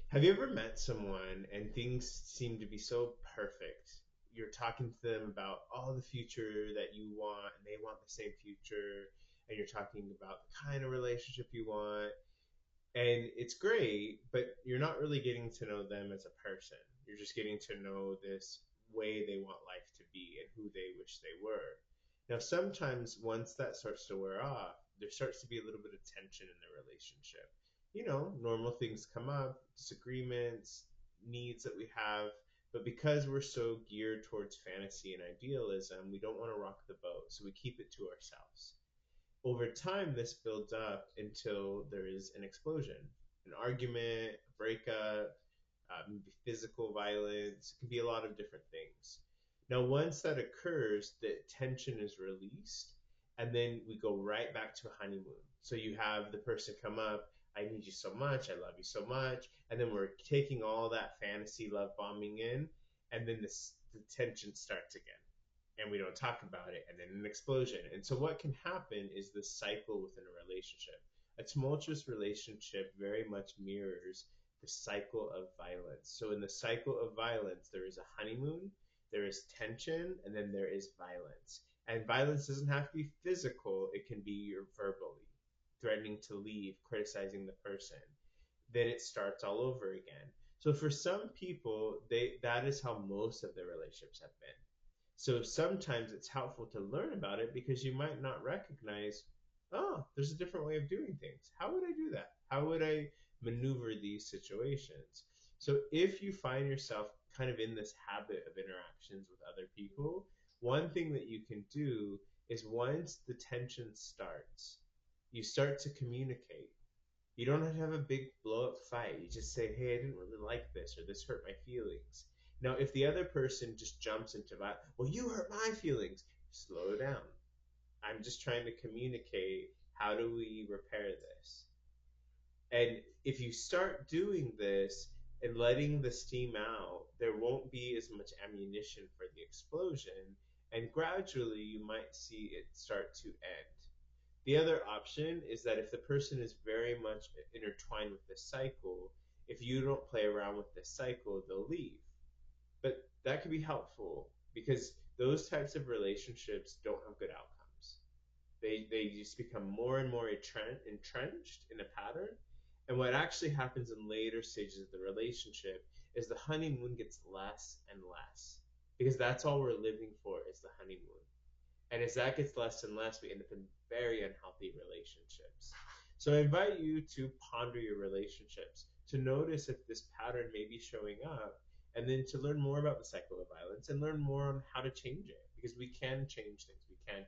Have you ever met someone and things seem to be so perfect? You're talking to them about all the future that you want, and they want the same future, and you're talking about the kind of relationship you want, and it's great, but you're not really getting to know them as a person. You're just getting to know this way they want life to be and who they wish they were. Now, sometimes once that starts to wear off, there starts to be a little bit of tension in the relationship. Normal things come up, disagreements, needs that we have, but because we're so geared towards fantasy and idealism, we don't want to rock the boat, so we keep it to ourselves. Over time, this builds up until there is an explosion, an argument, a breakup, maybe physical violence. It can be a lot of different things. Now, once that occurs, the tension is released, and then we go right back to a honeymoon. So you have the person come up, I need you so much, I love you so much, and then we're taking all that fantasy love bombing in, and then the tension starts again and we don't talk about it, and then an explosion. And so, what can happen is this cycle within a relationship. A tumultuous relationship very much mirrors the cycle of violence. So, in the cycle of violence, there is a honeymoon, there is tension, and then there is violence. And violence doesn't have to be physical, it can be verbally, threatening to leave, criticizing the person. Then it starts all over again. So for some people, that is how most of their relationships have been. So sometimes it's helpful to learn about it because you might not recognize, oh, there's a different way of doing things. How would I do that? How would I maneuver these situations? So if you find yourself kind of in this habit of interactions with other people, one thing that you can do is once the tension starts, you start to communicate. You don't have to have a big blow up fight. You just say, hey, I didn't really like this, or this hurt my feelings. Now, if the other person just jumps into that, well, you hurt my feelings, slow down. I'm just trying to communicate, how do we repair this? And if you start doing this and letting the steam out, there won't be as much ammunition for the explosion. And gradually, you might see it start to end. The other option is that if the person is very much intertwined with this cycle, if you don't play around with this cycle, they'll leave. But that could be helpful because those types of relationships don't have good outcomes. They just become more and more entrenched in a pattern. And what actually happens in later stages of the relationship is the honeymoon gets less and less because that's all we're living for is the honeymoon. And as that gets less and less, we end up in very unhealthy relationships. So I invite you to ponder your relationships, to notice if this pattern may be showing up, and then to learn more about the cycle of violence and learn more on how to change it. Because we can change things, we can